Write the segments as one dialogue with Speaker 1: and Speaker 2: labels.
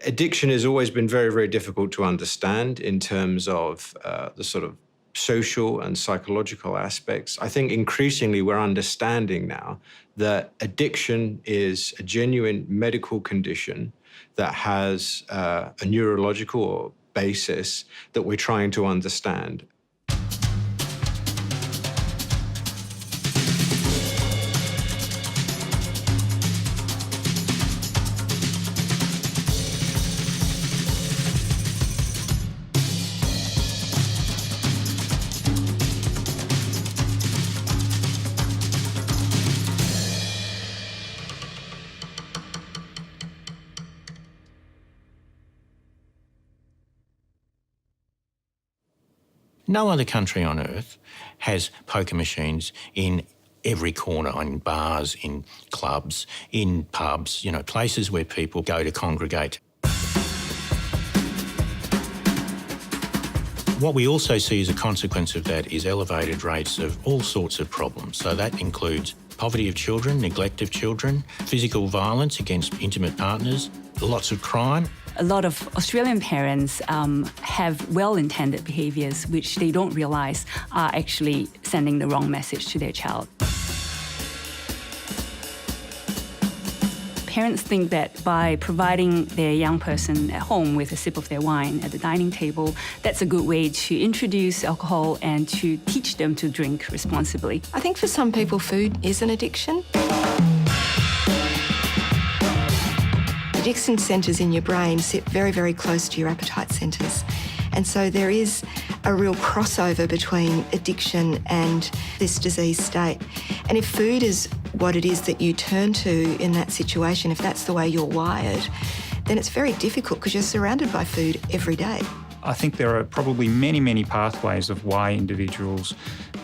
Speaker 1: Addiction has always been very, very difficult to understand in terms of the sort of social and psychological aspects. I think increasingly we're understanding now that addiction is a genuine medical condition that has a neurological basis that we're trying to understand.
Speaker 2: No other country on earth has poker machines in every corner, in bars, in clubs, in pubs, places where people go to congregate. What we also see as a consequence of that is elevated rates of all sorts of problems. So that includes poverty of children, neglect of children, physical violence against intimate partners, lots of crime.
Speaker 3: A lot of Australian parents have well-intended behaviours which they don't realise are actually sending the wrong message to their child. Parents think that by providing their young person at home with a sip of their wine at the dining table, that's a good way to introduce alcohol and to teach them to drink responsibly.
Speaker 4: I think for some people, food is an addiction. Addiction centres in your brain sit very, very close to your appetite centres. And so there is a real crossover between addiction and this disease state. And if food is what it is that you turn to in that situation, if that's the way you're wired, then it's very difficult because you're surrounded by food every day.
Speaker 5: I think there are probably many, many pathways of why individuals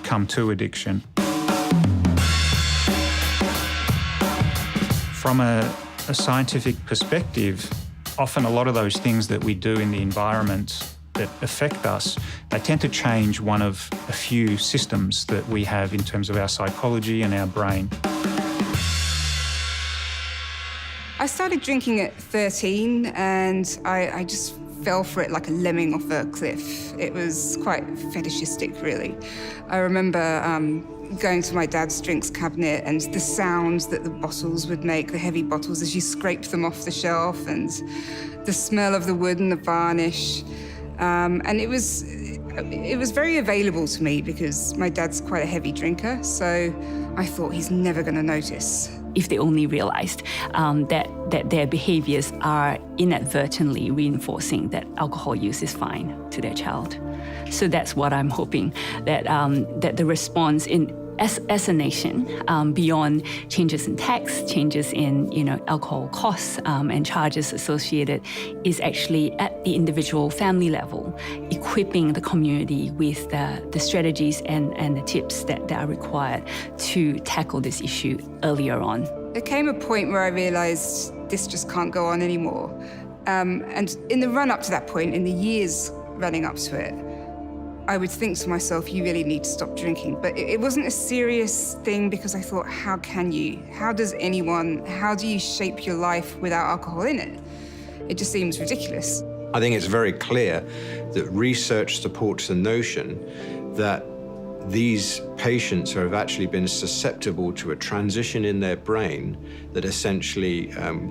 Speaker 5: come to addiction. From a scientific perspective, often a lot of those things that we do in the environment that affect us, they tend to change one of a few systems that we have in terms of our psychology and our brain.
Speaker 6: I started drinking at 13 and I just fell for it like a lemming off a cliff. It was quite fetishistic, really. I remember going to my dad's drinks cabinet and the sounds that the bottles would make, the heavy bottles as you scrape them off the shelf, and the smell of the wood and the varnish. And it was very available to me because my dad's quite a heavy drinker, so I thought he's never going to notice.
Speaker 3: If they only realised that their behaviours are inadvertently reinforcing that alcohol use is fine to their child. So that's what I'm hoping, that the response as a nation, beyond changes in tax, changes in alcohol costs and charges associated, is actually at the individual family level, equipping the community with the strategies and the tips that are required to tackle this issue earlier on.
Speaker 6: There came a point where I realised this just can't go on anymore. And in the run-up to that point, in the years running up to it, I would think to myself, you really need to stop drinking. But it wasn't a serious thing because I thought, how can you? How do you shape your life without alcohol in it? It just seems ridiculous.
Speaker 1: I think it's very clear that research supports the notion that these patients have actually been susceptible to a transition in their brain that essentially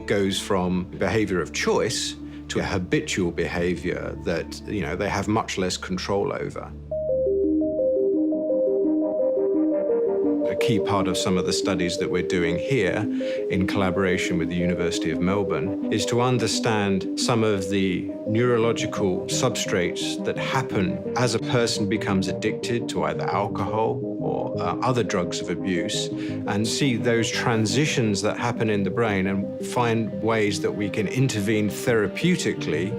Speaker 1: goes from behaviour of choice to a habitual behaviour that they have much less control over. A key part of some of the studies that we're doing here in collaboration with the University of Melbourne is to understand some of the neurological substrates that happen as a person becomes addicted to either alcohol or other drugs of abuse, and see those transitions that happen in the brain and find ways that we can intervene therapeutically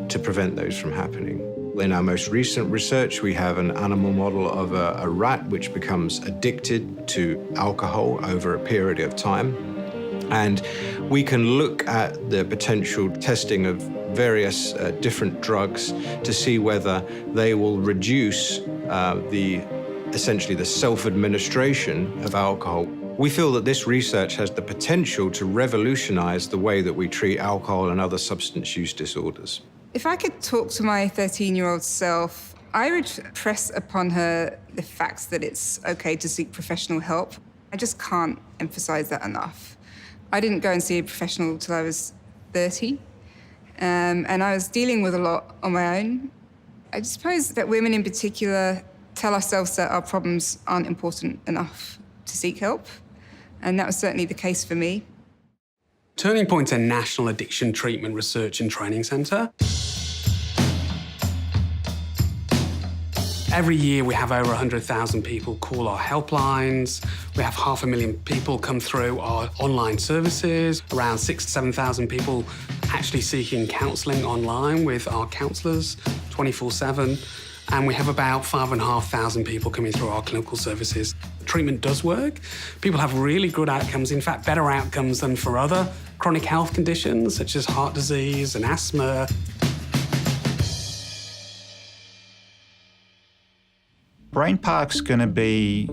Speaker 1: to prevent those from happening. In our most recent research, we have an animal model of a rat which becomes addicted to alcohol over a period of time. And we can look at the potential testing of various different drugs to see whether they will reduce essentially the self-administration of alcohol. We feel that this research has the potential to revolutionise the way that we treat alcohol and other substance use disorders.
Speaker 6: If I could talk to my 13-year-old self, I would press upon her the fact that it's okay to seek professional help. I just can't emphasise that enough. I didn't go and see a professional till I was 30, and I was dealing with a lot on my own. I suppose that women in particular tell ourselves that our problems aren't important enough to seek help, and that was certainly the case for me.
Speaker 7: Turning Point's a national addiction treatment research and training centre. Every year we have over 100,000 people call our helplines. We have 500,000 people come through our online services, around 6,000 to 7,000 people actually seeking counselling online with our counsellors 24/7. And we have about 5,500 people coming through our clinical services. Treatment does work. People have really good outcomes, in fact, better outcomes than for other chronic health conditions such as heart disease and asthma.
Speaker 5: Brain Park's going to be,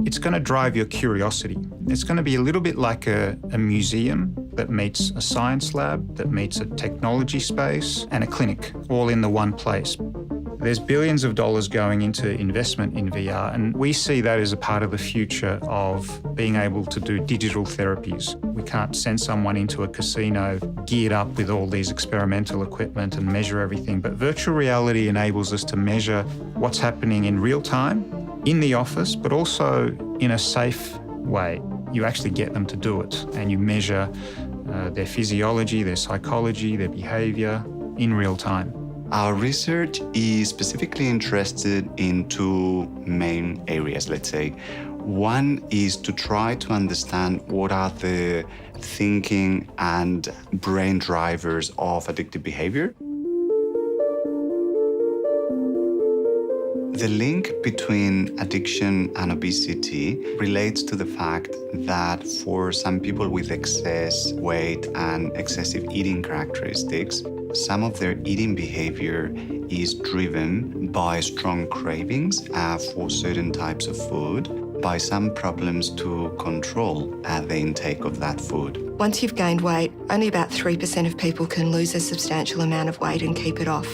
Speaker 5: it's going to drive your curiosity. It's going to be a little bit like a museum that meets a science lab, that meets a technology space and a clinic, all in the one place. There's billions of dollars going into investment in VR, and we see that as a part of the future of being able to do digital therapies. We can't send someone into a casino geared up with all these experimental equipment and measure everything, but virtual reality enables us to measure what's happening in real time, in the office, but also in a safe way. You actually get them to do it, and you measure their physiology, their psychology, their behaviour in real time.
Speaker 8: Our research is specifically interested in two main areas, let's say. One is to try to understand what are the thinking and brain drivers of addictive behavior. The link between addiction and obesity relates to the fact that for some people with excess weight and excessive eating characteristics, some of their eating behavior is driven by strong cravings for certain types of food, by some problems to control the intake of that food.
Speaker 4: Once you've gained weight, only about 3% of people can lose a substantial amount of weight and keep it off.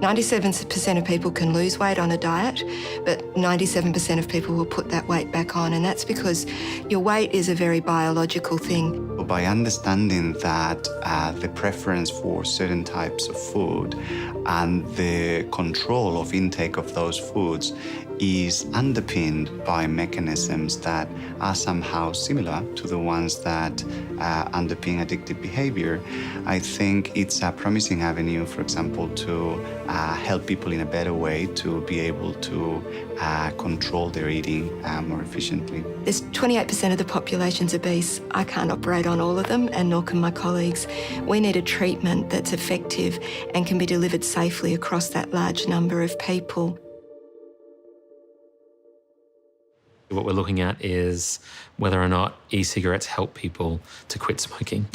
Speaker 4: 97% of people can lose weight on a diet, but 97% of people will put that weight back on, and that's because your weight is a very biological thing.
Speaker 8: By understanding that the preference for certain types of food and the control of intake of those foods is underpinned by mechanisms that are somehow similar to the ones that underpin addictive behavior, I think it's a promising avenue, for example, to help people in a better way to be able to control their eating more efficiently.
Speaker 4: There's 28% of the population's obese. I can't operate on all of them, and nor can my colleagues. We need a treatment that's effective and can be delivered safely across that large number of people.
Speaker 9: What we're looking at is whether or not e-cigarettes help people to quit smoking.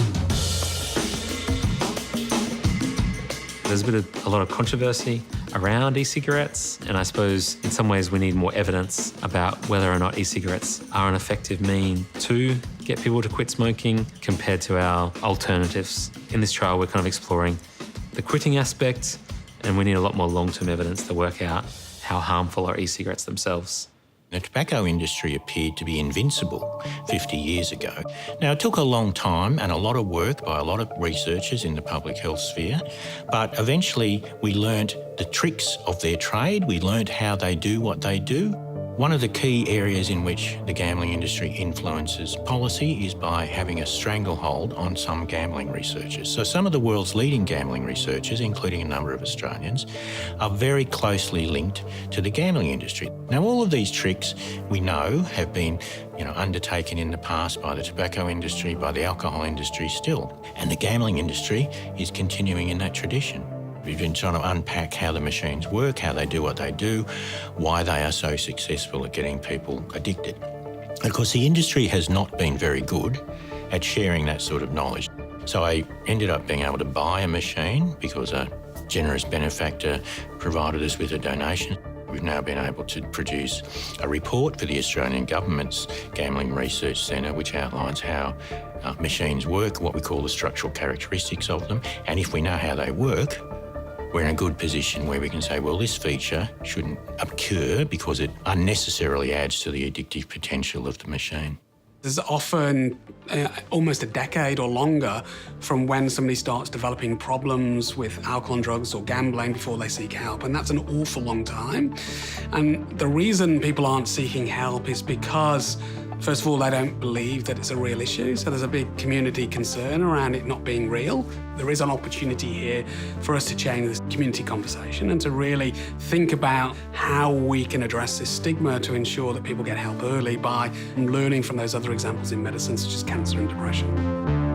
Speaker 9: There's a lot of controversy around e-cigarettes, and I suppose in some ways we need more evidence about whether or not e-cigarettes are an effective mean to get people to quit smoking compared to our alternatives. In this trial, we're kind of exploring the quitting aspect, and we need a lot more long-term evidence to work out how harmful are e-cigarettes themselves.
Speaker 2: The tobacco industry appeared to be invincible 50 years ago. Now, it took a long time and a lot of work by a lot of researchers in the public health sphere, but eventually we learnt the tricks of their trade. We learnt how they do what they do. One of the key areas in which the gambling industry influences policy is by having a stranglehold on some gambling researchers. So some of the world's leading gambling researchers, including a number of Australians, are very closely linked to the gambling industry. Now, all of these tricks we know have been undertaken in the past by the tobacco industry, by the alcohol industry still. And the gambling industry is continuing in that tradition. We've been trying to unpack how the machines work, how they do what they do, why they are so successful at getting people addicted. Of course, the industry has not been very good at sharing that sort of knowledge. So I ended up being able to buy a machine because a generous benefactor provided us with a donation. We we've now been able to produce a report for the Australian Government's Gambling Research Centre, which outlines how machines work, what we call the structural characteristics of them. And if we know how they work, we're in a good position where we can say, well, this feature shouldn't occur because it unnecessarily adds to the addictive potential of the machine.
Speaker 7: There's often almost a decade or longer from when somebody starts developing problems with alcohol and drugs or gambling before they seek help, and that's an awful long time. And the reason people aren't seeking help is because, first of all, they don't believe that it's a real issue, so there's a big community concern around it not being real. There is an opportunity here for us to change this community conversation and to really think about how we can address this stigma to ensure that people get help early by learning from those other examples in medicine, such as cancer and depression.